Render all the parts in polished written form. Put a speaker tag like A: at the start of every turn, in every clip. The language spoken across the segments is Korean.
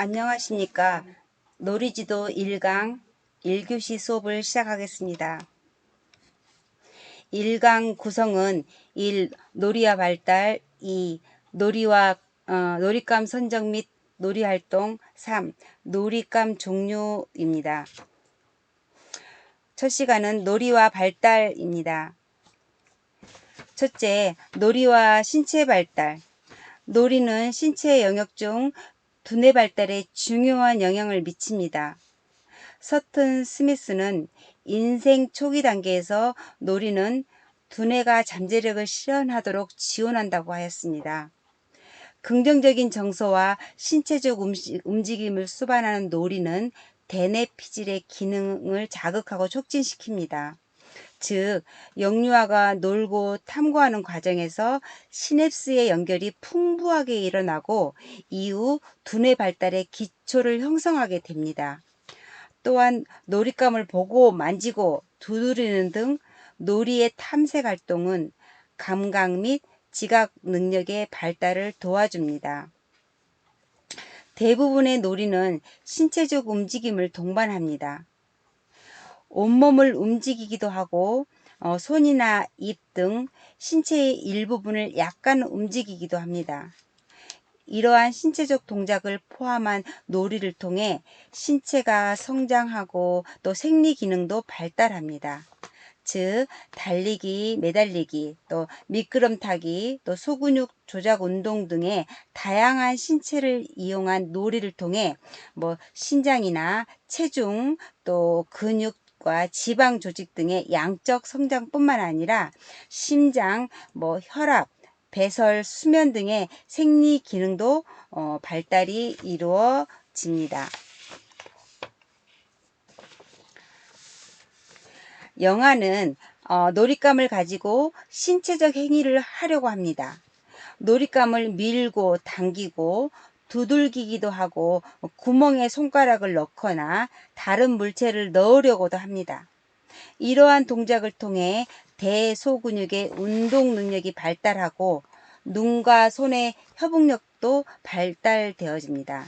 A: 안녕하십니까. 놀이지도 1강 1교시 수업을 시작하겠습니다. 1강 구성은 1. 놀이와 발달 2. 놀이감 선정 및 놀이활동 3. 놀이감 종류입니다. 첫 시간은 놀이와 발달입니다. 첫째, 놀이와 신체 발달. 놀이는 신체 영역 중 두뇌 발달에 중요한 영향을 미칩니다. 서튼 스미스는 인생 초기 단계에서 놀이는 두뇌가 잠재력을 실현하도록 지원한다고 하였습니다. 긍정적인 정서와 신체적 움직임을 수반하는 놀이는 대뇌 피질의 기능을 자극하고 촉진시킵니다. 즉, 영유아가 놀고 탐구하는 과정에서 시냅스의 연결이 풍부하게 일어나고 이후 두뇌 발달의 기초를 형성하게 됩니다. 또한 놀잇감을 보고 만지고 두드리는 등 놀이의 탐색 활동은 감각 및 지각 능력의 발달을 도와줍니다. 대부분의 놀이는 신체적 움직임을 동반합니다. 온몸을 움직이기도 하고 손이나 입 등 신체의 일부분을 약간 움직이기도 합니다. 이러한 신체적 동작을 포함한 놀이를 통해 신체가 성장하고 또 생리 기능도 발달합니다. 즉, 달리기, 매달리기, 또 미끄럼 타기, 또 소근육 조작 운동 등의 다양한 신체를 이용한 놀이를 통해 신장이나 체중, 또 근육과 지방 조직 등의 양적 성장뿐만 아니라 심장, 혈압, 배설, 수면 등의 생리 기능도 발달이 이루어집니다. 영아는 놀잇감을 가지고 신체적 행위를 하려고 합니다. 놀잇감을 밀고 당기고 두들기기도 하고 구멍에 손가락을 넣거나 다른 물체를 넣으려고도 합니다. 이러한 동작을 통해 대소근육의 운동 능력이 발달하고 눈과 손의 협응력도 발달되어집니다.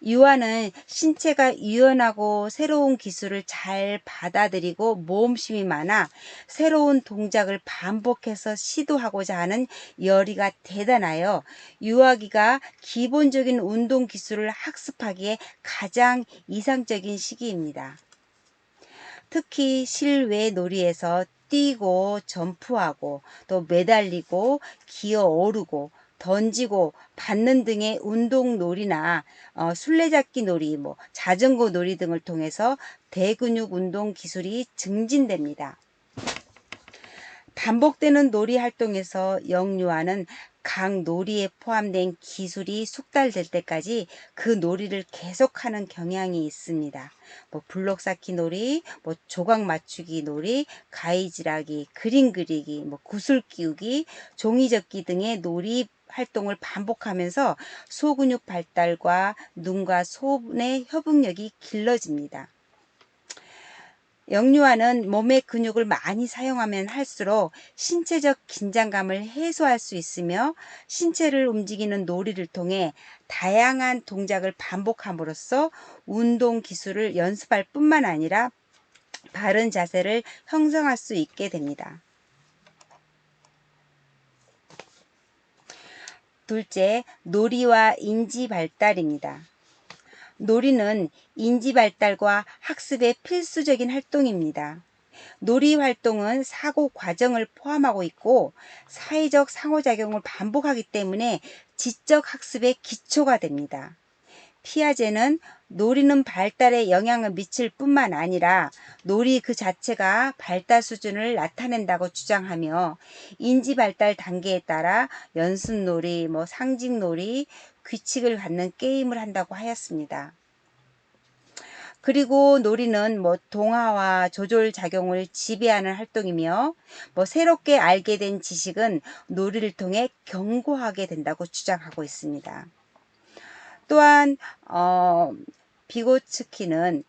A: 유아는 신체가 유연하고 새로운 기술을 잘 받아들이고 모험심이 많아 새로운 동작을 반복해서 시도하고자 하는 열의가 대단하여 유아기가 기본적인 운동 기술을 학습하기에 가장 이상적인 시기입니다. 특히 실외 놀이에서 뛰고 점프하고 또 매달리고 기어 오르고 던지고 받는 등의 운동 놀이나 술래잡기 놀이, 자전거 놀이 등을 통해서 대근육 운동 기술이 증진됩니다. 반복되는 놀이 활동에서 영유아는 각 놀이에 포함된 기술이 숙달될 때까지 그 놀이를 계속하는 경향이 있습니다. 블록 쌓기 놀이, 조각 맞추기 놀이, 가위질하기, 그림 그리기, 구슬 끼우기, 종이 접기 등의 놀이 활동을 반복하면서 소근육 발달과 눈과 손의 협응력이 길러집니다. 영유아는 몸의 근육을 많이 사용하면 할수록 신체적 긴장감을 해소할 수 있으며 신체를 움직이는 놀이를 통해 다양한 동작을 반복함으로써 운동 기술을 연습할 뿐만 아니라 바른 자세를 형성할 수 있게 됩니다. 둘째, 놀이와 인지 발달입니다. 놀이는 인지 발달과 학습의 필수적인 활동입니다. 놀이 활동은 사고 과정을 포함하고 있고 사회적 상호작용을 반복하기 때문에 지적 학습의 기초가 됩니다. 피아제는 놀이는 발달에 영향을 미칠 뿐만 아니라 놀이 그 자체가 발달 수준을 나타낸다고 주장하며 인지 발달 단계에 따라 연습놀이, 상징놀이, 규칙을 갖는 게임을 한다고 하였습니다. 그리고 놀이는 동화와 조절 작용을 지배하는 활동이며 새롭게 알게 된 지식은 놀이를 통해 경고하게 된다고 주장하고 있습니다. 또한 비고츠키는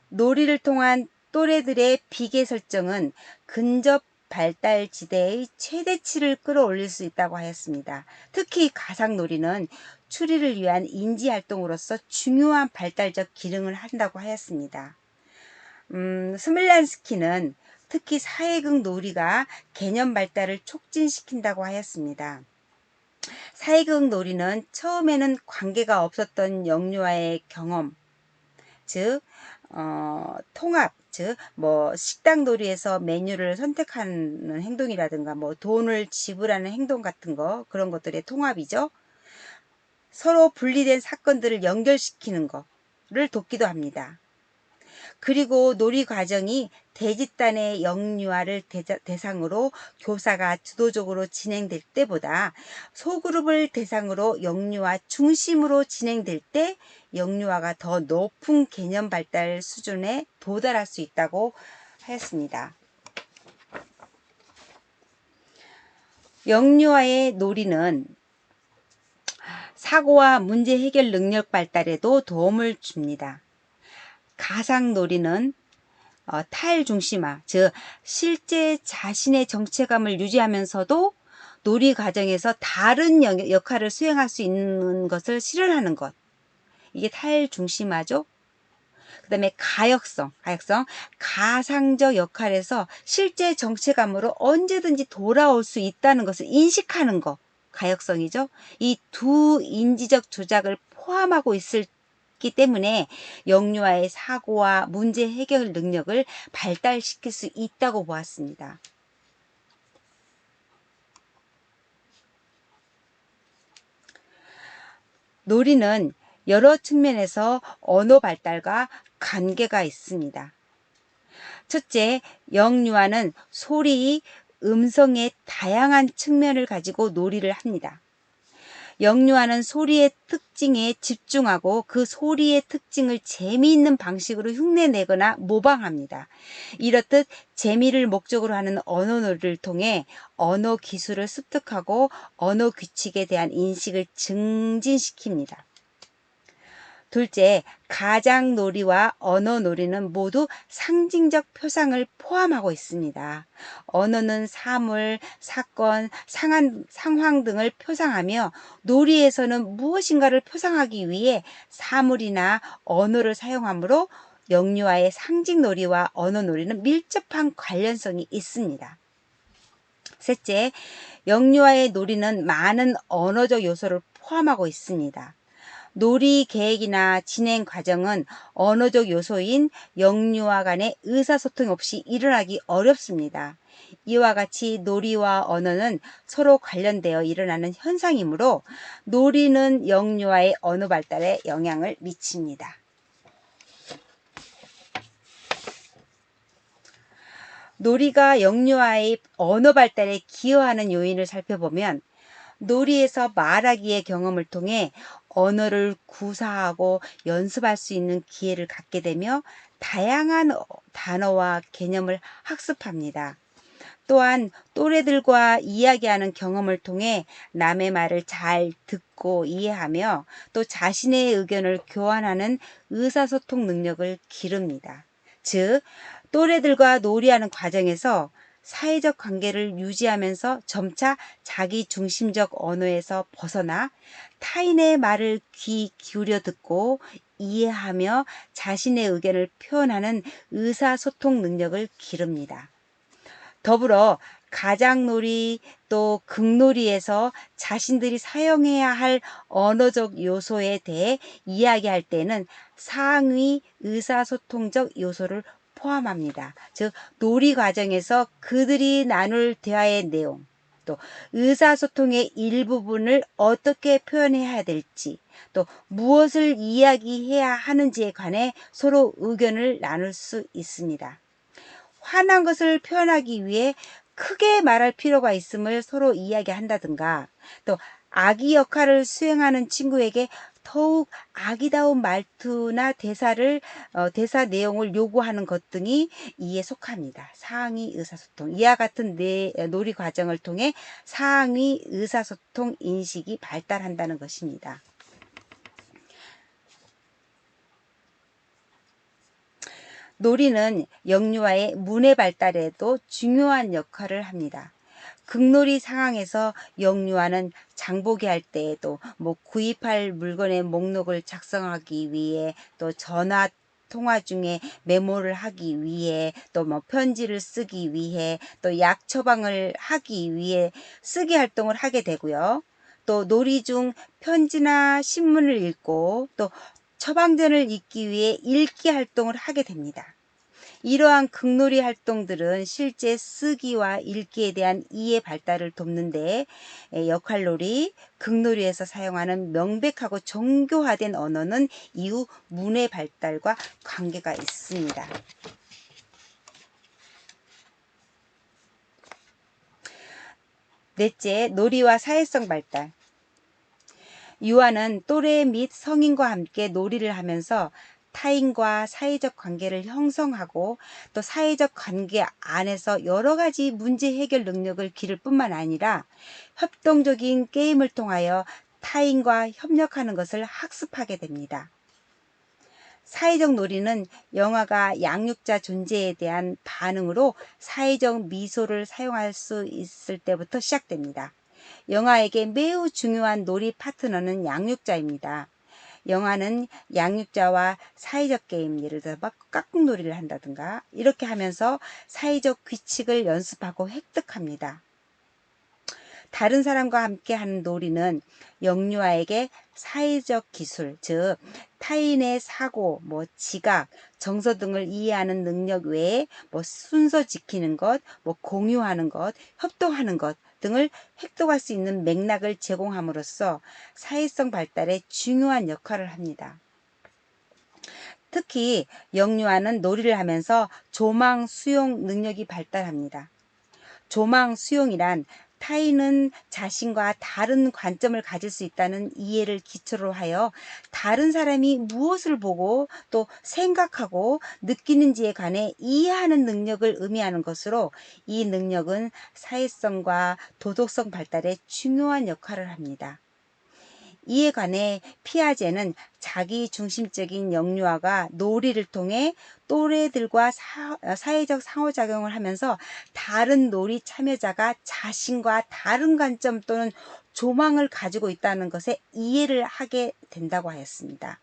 A: 놀이를 통한 또래들의 비계 설정은 근접 발달지대의 최대치를 끌어올릴 수 있다고 하였습니다. 특히 가상놀이는 추리를 위한 인지활동으로서 중요한 발달적 기능을 한다고 하였습니다. 스밀란스키는 특히 사회극 놀이가 개념 발달을 촉진시킨다고 하였습니다. 사회극 놀이는 처음에는 관계가 없었던 영유아의 경험, 즉 통합, 즉 식당 놀이에서 메뉴를 선택하는 행동이라든가 돈을 지불하는 행동 같은 그런 것들의 통합이죠. 서로 분리된 사건들을 연결시키는 것을 돕기도 합니다. 그리고 놀이 과정이 대집단의 영유아를 대상으로 교사가 주도적으로 진행될 때보다 소그룹을 대상으로 영유아 중심으로 진행될 때 영유아가 더 높은 개념 발달 수준에 도달할 수 있다고 하였습니다. 영유아의 놀이는 사고와 문제 해결 능력 발달에도 도움을 줍니다. 가상놀이는 탈중심화, 즉 실제 자신의 정체감을 유지하면서도 놀이 과정에서 다른 역할을 수행할 수 있는 것을 실현하는 것, 이게 탈중심화죠. 그 다음에 가역성, 가상적 역할에서 실제 정체감으로 언제든지 돌아올 수 있다는 것을 인식하는 것, 가역성이죠. 이 두 인지적 조작을 포함하고 있기 때문에 영유아의 사고와 문제 해결 능력을 발달시킬 수 있다고 보았습니다. 놀이는 여러 측면에서 언어 발달과 관계가 있습니다. 첫째, 영유아는 소리, 음성의 다양한 측면을 가지고 놀이를 합니다. 영유아는 소리의 특징에 집중하고 그 소리의 특징을 재미있는 방식으로 흉내내거나 모방합니다. 이렇듯 재미를 목적으로 하는 언어놀이를 통해 언어 기술을 습득하고 언어 규칙에 대한 인식을 증진시킵니다. 둘째, 가장놀이와 언어놀이는 모두 상징적 표상을 포함하고 있습니다. 언어는 사물, 사건, 상황 등을 표상하며 놀이에서는 무엇인가를 표상하기 위해 사물이나 언어를 사용하므로 영유아의 상징놀이와 언어놀이는 밀접한 관련성이 있습니다. 셋째, 영유아의 놀이는 많은 언어적 요소를 포함하고 있습니다. 놀이 계획이나 진행 과정은 언어적 요소인 영유아 간의 의사소통 없이 일어나기 어렵습니다. 이와 같이 놀이와 언어는 서로 관련되어 일어나는 현상이므로 놀이는 영유아의 언어 발달에 영향을 미칩니다. 놀이가 영유아의 언어 발달에 기여하는 요인을 살펴보면 놀이에서 말하기의 경험을 통해 언어를 구사하고 연습할 수 있는 기회를 갖게 되며 다양한 단어와 개념을 학습합니다. 또한 또래들과 이야기하는 경험을 통해 남의 말을 잘 듣고 이해하며 또 자신의 의견을 교환하는 의사소통 능력을 기릅니다. 즉, 또래들과 놀이하는 과정에서 사회적 관계를 유지하면서 점차 자기 중심적 언어에서 벗어나 타인의 말을 귀 기울여 듣고 이해하며 자신의 의견을 표현하는 의사소통 능력을 기릅니다. 더불어 가장놀이 또 극놀이에서 자신들이 사용해야 할 언어적 요소에 대해 이야기할 때는 상위 의사소통적 요소를 포함합니다. 즉 놀이 과정에서 그들이 나눌 대화의 내용, 또 의사소통의 일부분을 어떻게 표현해야 될지, 또 무엇을 이야기해야 하는지에 관해 서로 의견을 나눌 수 있습니다. 화난 것을 표현하기 위해 크게 말할 필요가 있음을 서로 이야기한다든가, 또 아기 역할을 수행하는 친구에게 더욱 아기다운 말투나 대사 내용을 요구하는 것 등이 이에 속합니다. 상위 의사소통. 이와 같은 놀이 과정을 통해 상위 의사소통 인식이 발달한다는 것입니다. 놀이는 영유아의 문해 발달에도 중요한 역할을 합니다. 극놀이 상황에서 영유아는 장보기 할 때에도 구입할 물건의 목록을 작성하기 위해, 또 전화 통화 중에 메모를 하기 위해, 또 편지를 쓰기 위해, 또 약 처방을 하기 위해 쓰기 활동을 하게 되고요. 또 놀이 중 편지나 신문을 읽고, 또 처방전을 읽기 위해 읽기 활동을 하게 됩니다. 이러한 극놀이 활동들은 실제 쓰기와 읽기에 대한 이해 발달을 돕는 데 역할놀이, 극놀이에서 사용하는 명백하고 정교화된 언어는 이후 문해 발달과 관계가 있습니다. 넷째, 놀이와 사회성 발달. 유아는 또래 및 성인과 함께 놀이를 하면서 타인과 사회적 관계를 형성하고, 또 사회적 관계 안에서 여러 가지 문제 해결 능력을 기를 뿐만 아니라 협동적인 게임을 통하여 타인과 협력하는 것을 학습하게 됩니다. 사회적 놀이는 영아가 양육자 존재에 대한 반응으로 사회적 미소를 사용할 수 있을 때부터 시작됩니다. 영아에게 매우 중요한 놀이 파트너는 양육자입니다. 영아는 양육자와 사회적 게임, 예를 들어 깍꿍놀이를 한다든가 이렇게 하면서 사회적 규칙을 연습하고 획득합니다. 다른 사람과 함께 하는 놀이는 영유아에게 사회적 기술, 즉 타인의 사고, 지각, 정서 등을 이해하는 능력 외에 순서 지키는 것, 공유하는 것, 협동하는 것 등을 획득할 수 있는 맥락을 제공함으로써 사회성 발달에 중요한 역할을 합니다. 특히 영유아는 놀이를 하면서 조망, 수용 능력이 발달합니다. 조망, 수용이란 타인은 자신과 다른 관점을 가질 수 있다는 이해를 기초로 하여 다른 사람이 무엇을 보고 또 생각하고 느끼는지에 관해 이해하는 능력을 의미하는 것으로, 이 능력은 사회성과 도덕성 발달에 중요한 역할을 합니다. 이에 관해 피아제는 자기 중심적인 영유아가 놀이를 통해 또래들과 사회적 상호작용을 하면서 다른 놀이 참여자가 자신과 다른 관점 또는 조망을 가지고 있다는 것에 이해를 하게 된다고 하였습니다.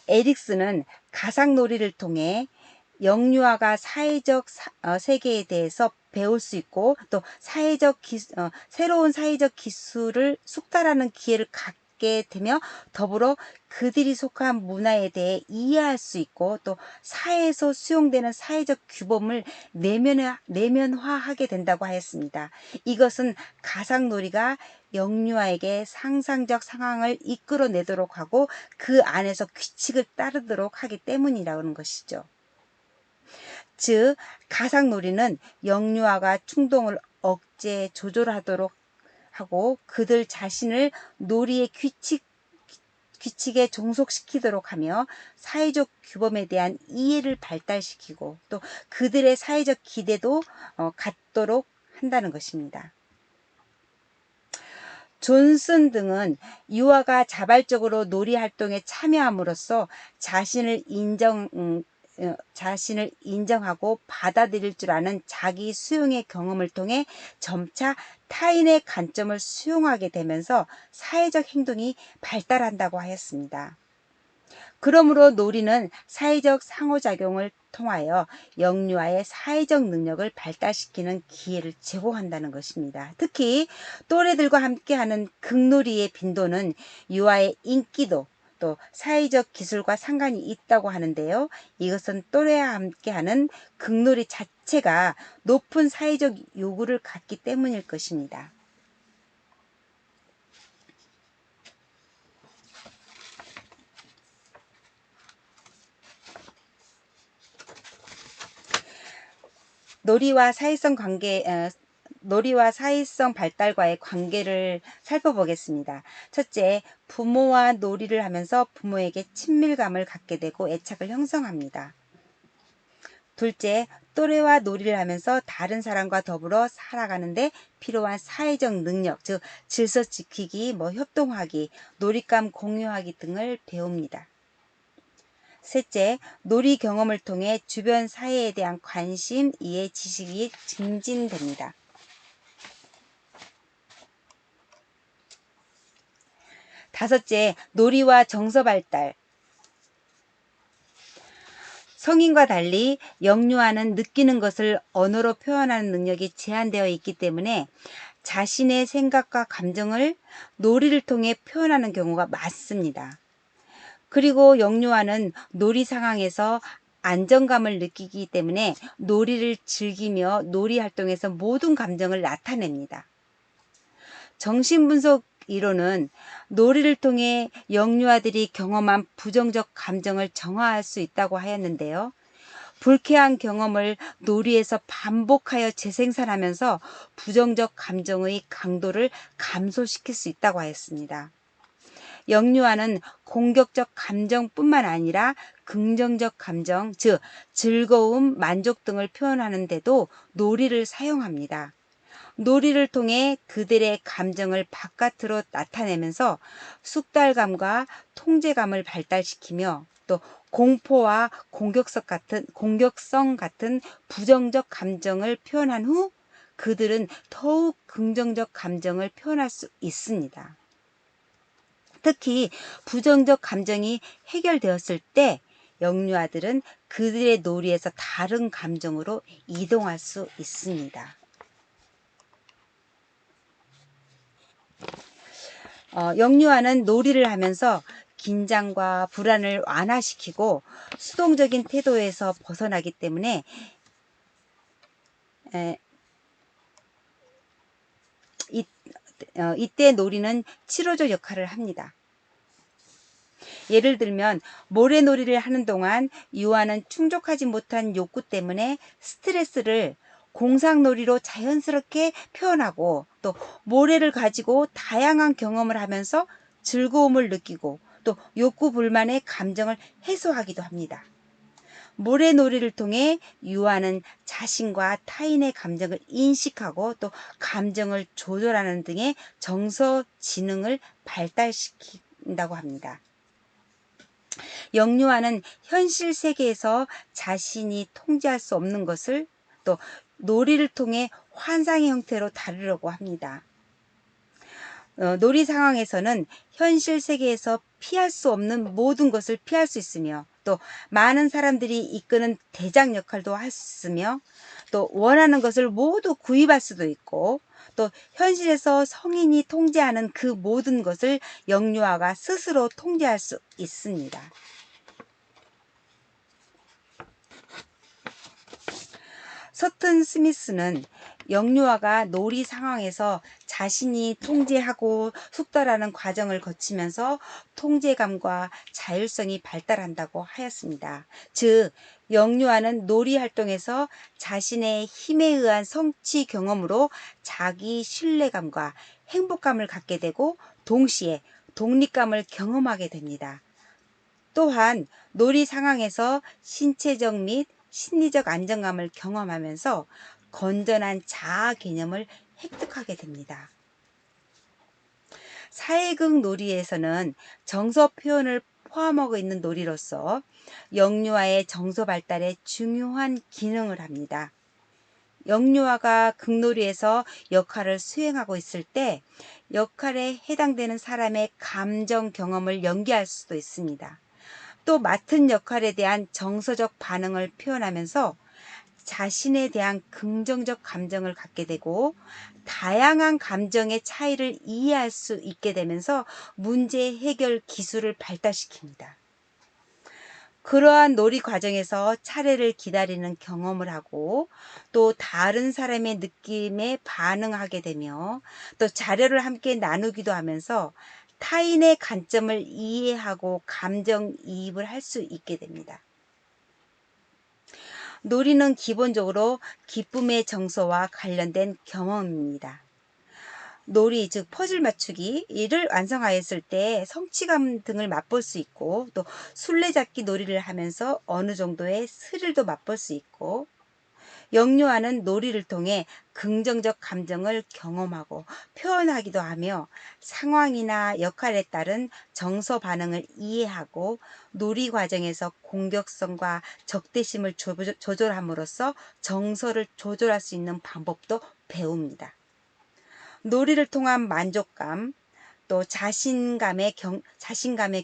A: 에릭슨은 가상놀이를 통해 영유아가 사회적 세계에 대해서 배울 수 있고, 또 새로운 사회적 기술을 숙달하는 기회를 갖게 되며, 더불어 그들이 속한 문화에 대해 이해할 수 있고, 또 사회에서 수용되는 사회적 규범을 내면화하게 된다고 하였습니다. 이것은 가상놀이가 영유아에게 상상적 상황을 이끌어내도록 하고 그 안에서 규칙을 따르도록 하기 때문이라는 것이죠. 즉, 가상놀이는 영유아가 충동을 억제, 조절하도록 하고 그들 자신을 놀이의 규칙에 종속시키도록 하며 사회적 규범에 대한 이해를 발달시키고, 또 그들의 사회적 기대도 갖도록 한다는 것입니다. 존슨 등은 유아가 자발적으로 놀이 활동에 참여함으로써 자신을 인정하고 받아들일 줄 아는 자기 수용의 경험을 통해 점차 타인의 관점을 수용하게 되면서 사회적 행동이 발달한다고 하였습니다. 그러므로 놀이는 사회적 상호작용을 통하여 영유아의 사회적 능력을 발달시키는 기회를 제공한다는 것입니다. 특히 또래들과 함께하는 극놀이의 빈도는 유아의 인기도, 또 사회적 기술과 상관이 있다고 하는데요. 이것은 또래와 함께하는 극놀이 자체가 높은 사회적 요구를 갖기 때문일 것입니다. 놀이와 사회성 발달과의 관계를 살펴보겠습니다. 첫째, 부모와 놀이를 하면서 부모에게 친밀감을 갖게 되고 애착을 형성합니다. 둘째, 또래와 놀이를 하면서 다른 사람과 더불어 살아가는데 필요한 사회적 능력, 즉 질서 지키기, 협동하기, 놀잇감 공유하기 등을 배웁니다. 셋째, 놀이 경험을 통해 주변 사회에 대한 관심, 이해, 지식이 증진됩니다. 다섯째, 놀이와 정서 발달. 성인과 달리 영유아는 느끼는 것을 언어로 표현하는 능력이 제한되어 있기 때문에 자신의 생각과 감정을 놀이를 통해 표현하는 경우가 많습니다. 그리고 영유아는 놀이 상황에서 안정감을 느끼기 때문에 놀이를 즐기며 놀이 활동에서 모든 감정을 나타냅니다. 정신분석 이론은 놀이를 통해 영유아들이 경험한 부정적 감정을 정화할 수 있다고 하였는데요. 불쾌한 경험을 놀이에서 반복하여 재생산하면서 부정적 감정의 강도를 감소시킬 수 있다고 하였습니다. 영유아는 공격적 감정뿐만 아니라 긍정적 감정, 즉 즐거움, 만족 등을 표현하는 데도 놀이를 사용합니다. 놀이를 통해 그들의 감정을 바깥으로 나타내면서 숙달감과 통제감을 발달시키며 또 공포와 공격성 같은 부정적 감정을 표현한 후 그들은 더욱 긍정적 감정을 표현할 수 있습니다. 특히 부정적 감정이 해결되었을 때 영유아들은 그들의 놀이에서 다른 감정으로 이동할 수 있습니다. 영유아는 놀이를 하면서 긴장과 불안을 완화시키고 수동적인 태도에서 벗어나기 때문에 이때 놀이는 치료적 역할을 합니다. 예를 들면 모래놀이를 하는 동안 유아는 충족하지 못한 욕구 때문에 스트레스를 공상놀이로 자연스럽게 표현하고 또 모래를 가지고 다양한 경험을 하면서 즐거움을 느끼고 또 욕구 불만의 감정을 해소하기도 합니다. 모래놀이를 통해 유아는 자신과 타인의 감정을 인식하고 또 감정을 조절하는 등의 정서 지능을 발달시킨다고 합니다. 영유아는 현실 세계에서 자신이 통제할 수 없는 것을 또 놀이를 통해 환상의 형태로 다루려고 합니다. 놀이 상황에서는 현실 세계에서 피할 수 없는 모든 것을 피할 수 있으며 또 많은 사람들이 이끄는 대장 역할도 할 수 있으며 또 원하는 것을 모두 구입할 수도 있고 또 현실에서 성인이 통제하는 그 모든 것을 영유아가 스스로 통제할 수 있습니다. 서튼 스미스는 영유아가 놀이 상황에서 자신이 통제하고 숙달하는 과정을 거치면서 통제감과 자율성이 발달한다고 하였습니다. 즉, 영유아는 놀이 활동에서 자신의 힘에 의한 성취 경험으로 자기 신뢰감과 행복감을 갖게 되고 동시에 독립감을 경험하게 됩니다. 또한 놀이 상황에서 신체적 및 심리적 안정감을 경험하면서 건전한 자아 개념을 획득하게 됩니다. 사회극 놀이에서는 정서 표현을 포함하고 있는 놀이로서 영유아의 정서 발달에 중요한 기능을 합니다. 영유아가 극놀이에서 역할을 수행하고 있을 때 역할에 해당되는 사람의 감정 경험을 연기할 수도 있습니다. 또 맡은 역할에 대한 정서적 반응을 표현하면서 자신에 대한 긍정적 감정을 갖게 되고 다양한 감정의 차이를 이해할 수 있게 되면서 문제 해결 기술을 발달시킵니다. 그러한 놀이 과정에서 차례를 기다리는 경험을 하고 또 다른 사람의 느낌에 반응하게 되며 또 자료를 함께 나누기도 하면서 타인의 관점을 이해하고 감정이입을 할 수 있게 됩니다. 놀이는 기본적으로 기쁨의 정서와 관련된 경험입니다. 놀이, 즉 퍼즐 맞추기 이를 완성하였을 때 성취감 등을 맛볼 수 있고, 또 술래잡기 놀이를 하면서 어느 정도의 스릴도 맛볼 수 있고, 역류하는 놀이를 통해 긍정적 감정을 경험하고 표현하기도 하며, 상황이나 역할에 따른 정서 반응을 이해하고 놀이 과정에서 공격성과 적대심을 조절함으로써 정서를 조절할 수 있는 방법도 배웁니다. 놀이를 통한 만족감, 또 자신감의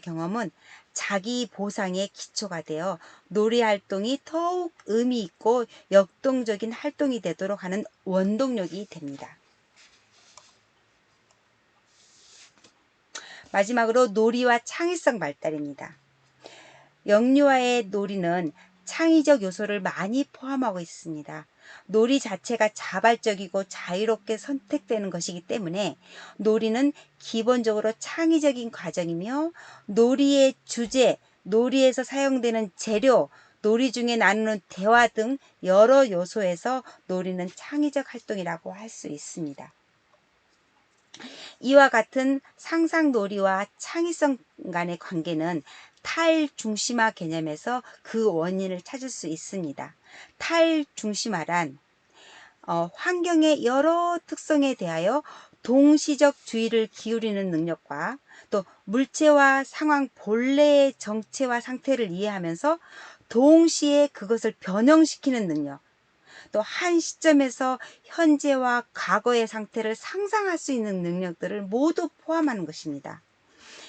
A: 경험은 자기 보상의 기초가 되어 놀이 활동이 더욱 의미 있고 역동적인 활동이 되도록 하는 원동력이 됩니다. 마지막으로 놀이와 창의성 발달입니다. 영유아의 놀이는 창의적 요소를 많이 포함하고 있습니다. 놀이 자체가 자발적이고 자유롭게 선택되는 것이기 때문에 놀이는 기본적으로 창의적인 과정이며, 놀이의 주제, 놀이에서 사용되는 재료, 놀이 중에 나누는 대화 등 여러 요소에서 놀이는 창의적 활동이라고 할 수 있습니다. 이와 같은 상상놀이와 창의성 간의 관계는 탈중심화 개념에서 그 원인을 찾을 수 있습니다. 탈중심화란 환경의 여러 특성에 대하여 동시적 주의를 기울이는 능력과, 또 물체와 상황 본래의 정체와 상태를 이해하면서 동시에 그것을 변형시키는 능력, 또 한 시점에서 현재와 과거의 상태를 상상할 수 있는 능력들을 모두 포함하는 것입니다.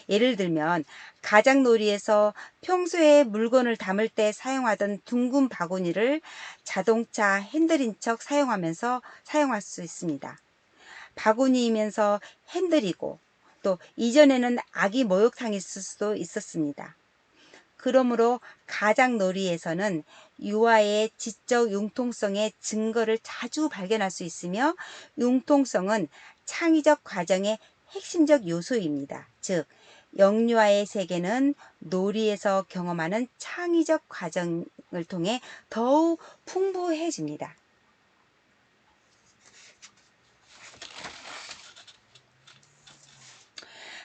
A: 예를 들면 가장놀이에서 평소에 물건을 담을 때 사용하던 둥근 바구니를 자동차 핸들인 척 사용할 수 있습니다. 바구니이면서 핸들이고, 또 이전에는 아기 목욕탕일 수도 있었습니다. 그러므로 가장놀이에서는 유아의 지적 융통성의 증거를 자주 발견할 수 있으며, 융통성은 창의적 과정의 핵심적 요소입니다. 즉, 영유아의 세계는 놀이에서 경험하는 창의적 과정을 통해 더욱 풍부해집니다.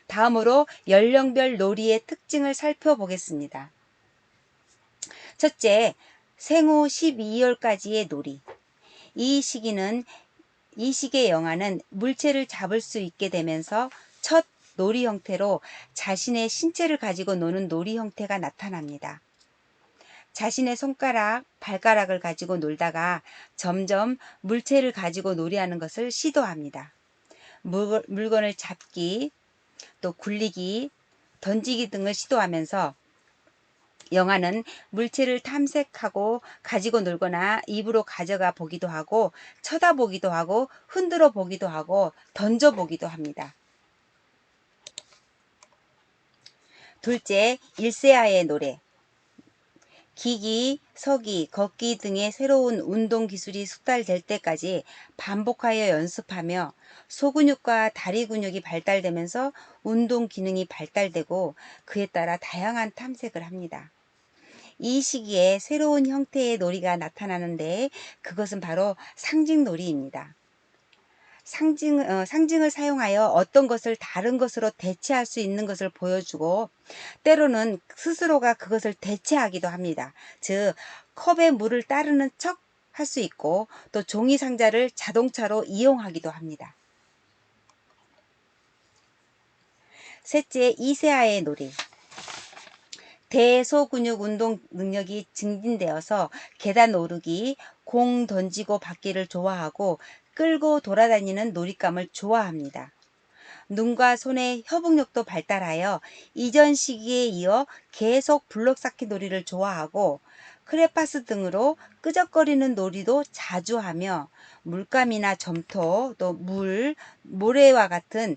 A: 다음으로 연령별 놀이의 특징을 살펴보겠습니다. 첫째, 생후 12개월까지의 놀이. 이 시기의 영아는 물체를 잡을 수 있게 되면서 첫 놀이 형태로 자신의 신체를 가지고 노는 놀이 형태가 나타납니다. 자신의 손가락, 발가락을 가지고 놀다가 점점 물체를 가지고 놀이하는 것을 시도합니다. 물건을 잡기, 또 굴리기, 던지기 등을 시도하면서 영아는 물체를 탐색하고 가지고 놀거나 입으로 가져가 보기도 하고, 쳐다보기도 하고, 흔들어 보기도 하고, 던져보기도 합니다. 둘째, 1세아의 노래. 기기, 서기, 걷기 등의 새로운 운동 기술이 숙달될 때까지 반복하여 연습하며 소근육과 다리 근육이 발달되면서 운동 기능이 발달되고, 그에 따라 다양한 탐색을 합니다. 이 시기에 새로운 형태의 놀이가 나타나는데, 그것은 바로 상징놀이입니다. 상징을 사용하여 어떤 것을 다른 것으로 대체할 수 있는 것을 보여주고, 때로는 스스로가 그것을 대체하기도 합니다. 즉, 컵에 물을 따르는 척 할 수 있고, 또 종이 상자를 자동차로 이용하기도 합니다. 셋째, 이세아의 놀이. 대소근육 운동 능력이 증진되어서 계단 오르기, 공 던지고 받기를 좋아하고 끌고 돌아다니는 놀잇감을 좋아합니다. 눈과 손의 협응력도 발달하여 이전 시기에 이어 계속 블록 쌓기 놀이를 좋아하고, 크레파스 등으로 끄적거리는 놀이도 자주 하며, 물감이나 점토, 또 모래와 같은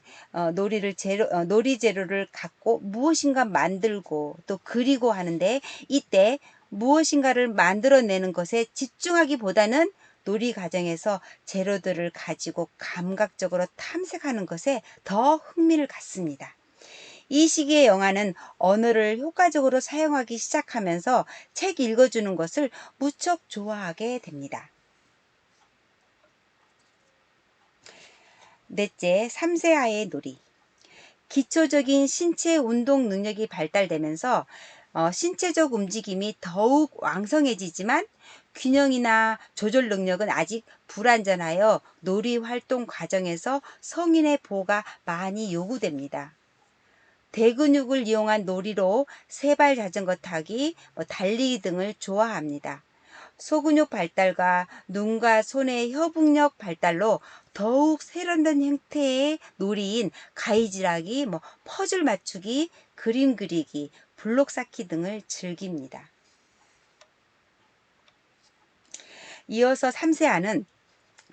A: 놀이 재료를 갖고 무엇인가 만들고 또 그리고 하는데, 이때 무엇인가를 만들어내는 것에 집중하기보다는 놀이 과정에서 재료들을 가지고 감각적으로 탐색하는 것에 더 흥미를 갖습니다. 이 시기의 영아는 언어를 효과적으로 사용하기 시작하면서 책 읽어주는 것을 무척 좋아하게 됩니다. 넷째, 3세아의 놀이. 기초적인 신체 운동 능력이 발달되면서 신체적 움직임이 더욱 왕성해지지만 균형이나 조절 능력은 아직 불완전하여 놀이 활동 과정에서 성인의 보호가 많이 요구됩니다. 대근육을 이용한 놀이로 세발 자전거 타기, 달리기 등을 좋아합니다. 소근육 발달과 눈과 손의 협응력 발달로 더욱 세련된 형태의 놀이인 가위질하기, 퍼즐 맞추기, 그림 그리기, 블록 쌓기 등을 즐깁니다. 이어서 3세아는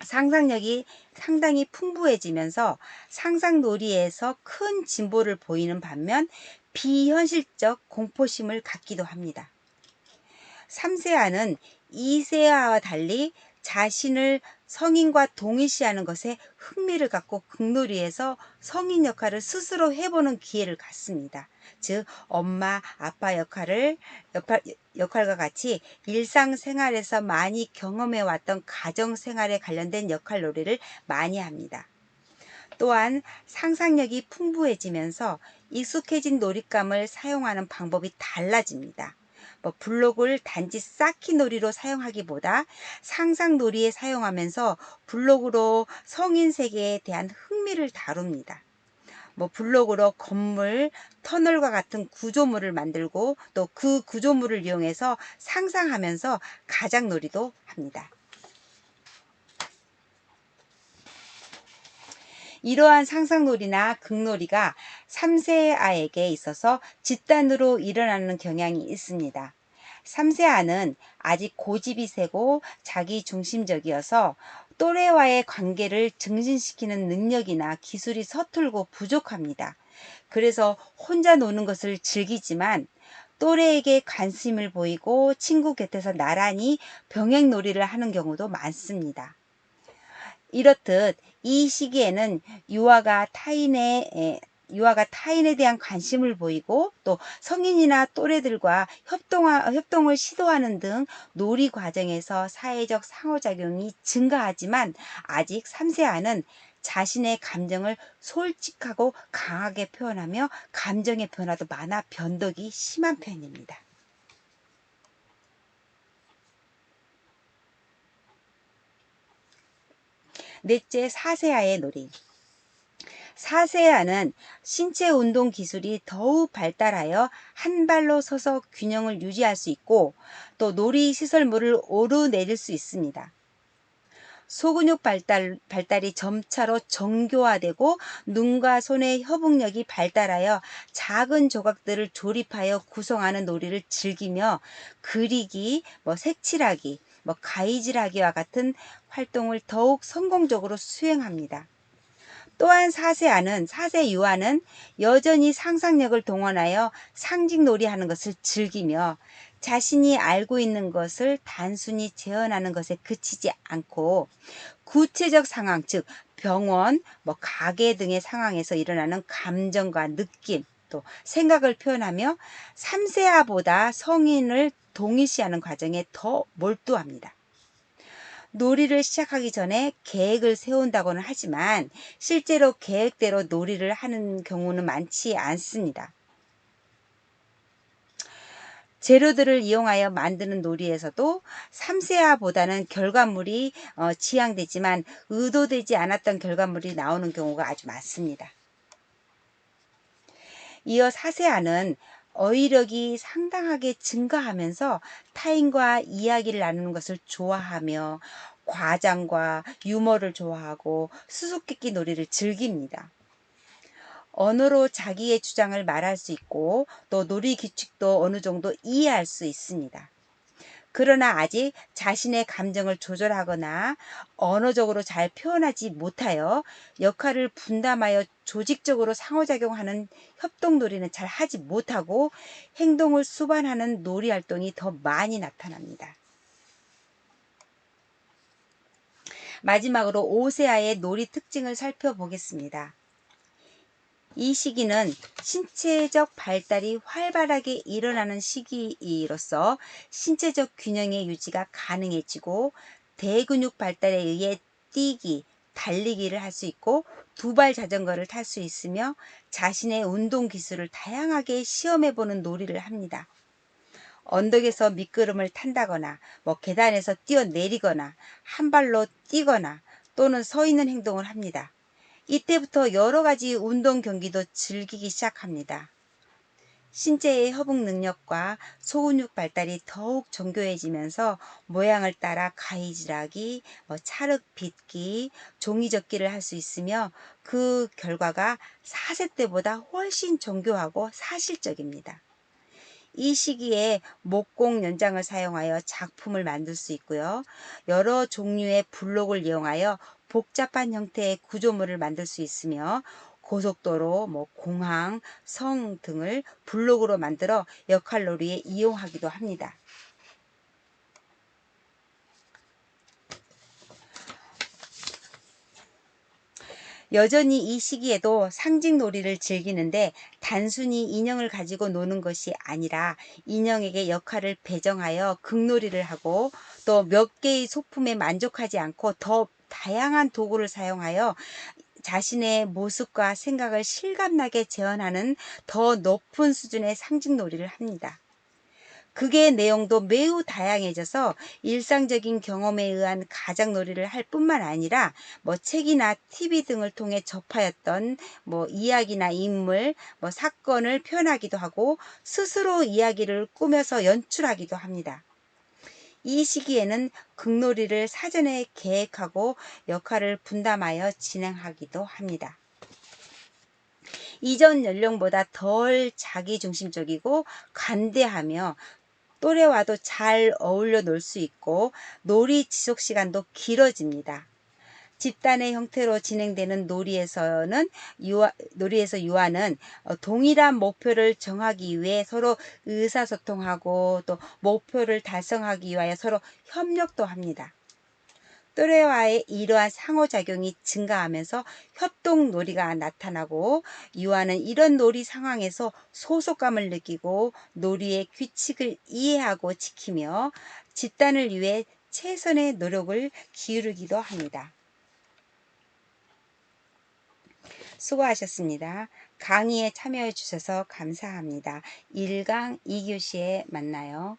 A: 상상력이 상당히 풍부해지면서 상상놀이에서 큰 진보를 보이는 반면 비현실적 공포심을 갖기도 합니다. 3세아는 2세아와 달리 자신을 성인과 동일시하는 것에 흥미를 갖고 극놀이에서 성인 역할을 스스로 해보는 기회를 갖습니다. 즉 엄마, 아빠 역할과 같이 일상생활에서 많이 경험해왔던 가정생활에 관련된 역할놀이를 많이 합니다. 또한 상상력이 풍부해지면서 익숙해진 놀잇감을 사용하는 방법이 달라집니다. 블록을 단지 쌓기 놀이로 사용하기보다 상상놀이에 사용하면서 블록으로 성인 세계에 대한 흥미를 다룹니다. 블록으로 건물, 터널과 같은 구조물을 만들고 또 그 구조물을 이용해서 상상하면서 가장놀이도 합니다. 이러한 상상놀이나 극놀이가 3세 아에게 있어서 집단으로 일어나는 경향이 있습니다. 3세 아는 아직 고집이 세고 자기중심적이어서 또래와의 관계를 증진시키는 능력이나 기술이 서툴고 부족합니다. 그래서 혼자 노는 것을 즐기지만 또래에게 관심을 보이고 친구 곁에서 나란히 병행놀이를 하는 경우도 많습니다. 이렇듯 이 시기에는 유아가 타인에 대한 관심을 보이고 또 성인이나 또래들과 협동을 시도하는 등 놀이 과정에서 사회적 상호작용이 증가하지만 아직 3세아는 자신의 감정을 솔직하고 강하게 표현하며 감정의 변화도 많아 변덕이 심한 편입니다. 넷째, 4세아의 놀이. 4세아는 신체 운동 기술이 더욱 발달하여 한 발로 서서 균형을 유지할 수 있고 또 놀이 시설물을 오르내릴 수 있습니다. 소근육 발달이 점차로 정교화되고 눈과 손의 협응력이 발달하여 작은 조각들을 조립하여 구성하는 놀이를 즐기며 그리기, 색칠하기, 가위질하기와 같은 활동을 더욱 성공적으로 수행합니다. 또한 4세 유아는 여전히 상상력을 동원하여 상징놀이하는 것을 즐기며 자신이 알고 있는 것을 단순히 재현하는 것에 그치지 않고 구체적 상황, 즉 병원, 가게 등의 상황에서 일어나는 감정과 느낌, 또 생각을 표현하며 3세아보다 성인을 동일시하는 과정에 더 몰두합니다. 놀이를 시작하기 전에 계획을 세운다고는 하지만 실제로 계획대로 놀이를 하는 경우는 많지 않습니다. 재료들을 이용하여 만드는 놀이에서도 3세아보다는 결과물이 지향되지만 의도되지 않았던 결과물이 나오는 경우가 아주 많습니다. 이어 4세아는 어휘력이 상당하게 증가하면서 타인과 이야기를 나누는 것을 좋아하며 과장과 유머를 좋아하고 수수께끼 놀이를 즐깁니다. 언어로 자기의 주장을 말할 수 있고 또 놀이 규칙도 어느 정도 이해할 수 있습니다. 그러나 아직 자신의 감정을 조절하거나 언어적으로 잘 표현하지 못하여 역할을 분담하여 조직적으로 상호작용하는 협동놀이는 잘 하지 못하고 행동을 수반하는 놀이 활동이 더 많이 나타납니다. 마지막으로 5세아의 놀이 특징을 살펴보겠습니다. 이 시기는 신체적 발달이 활발하게 일어나는 시기로서 신체적 균형의 유지가 가능해지고 대근육 발달에 의해 뛰기, 달리기를 할 수 있고 두발 자전거를 탈 수 있으며 자신의 운동 기술을 다양하게 시험해보는 놀이를 합니다. 언덕에서 미끄럼을 탄다거나 계단에서 뛰어내리거나 한 발로 뛰거나 또는 서 있는 행동을 합니다. 이때부터 여러 가지 운동 경기도 즐기기 시작합니다. 신체의 협응 능력과 소근육 발달이 더욱 정교해지면서 모양을 따라 가위질하기, 찰흙 빚기, 종이 접기를 할 수 있으며 그 결과가 4세 때보다 훨씬 정교하고 사실적입니다. 이 시기에 목공 연장을 사용하여 작품을 만들 수 있고요. 여러 종류의 블록을 이용하여 복잡한 형태의 구조물을 만들 수 있으며 고속도로, 공항, 성 등을 블록으로 만들어 역할놀이에 이용하기도 합니다. 여전히 이 시기에도 상징놀이를 즐기는데 단순히 인형을 가지고 노는 것이 아니라 인형에게 역할을 배정하여 극놀이를 하고 또 몇 개의 소품에 만족하지 않고 더 다양한 도구를 사용하여 자신의 모습과 생각을 실감나게 재현하는 더 높은 수준의 상징놀이를 합니다. 극의 내용도 매우 다양해져서 일상적인 경험에 의한 가장놀이를 할 뿐만 아니라 책이나 TV 등을 통해 접하였던 이야기나 인물, 사건을 표현하기도 하고 스스로 이야기를 꾸며서 연출하기도 합니다. 이 시기에는 극놀이를 사전에 계획하고 역할을 분담하여 진행하기도 합니다. 이전 연령보다 덜 자기중심적이고 관대하며 또래와도 잘 어울려 놀 수 있고 놀이 지속 시간도 길어집니다. 집단의 형태로 진행되는 놀이에서 유아는 동일한 목표를 정하기 위해 서로 의사소통하고 또 목표를 달성하기 위하여 서로 협력도 합니다. 또래와의 이러한 상호작용이 증가하면서 협동놀이가 나타나고 유아는 이런 놀이 상황에서 소속감을 느끼고 놀이의 규칙을 이해하고 지키며 집단을 위해 최선의 노력을 기울이기도 합니다. 수고하셨습니다. 강의에 참여해 주셔서 감사합니다. 1강 2교시에 만나요.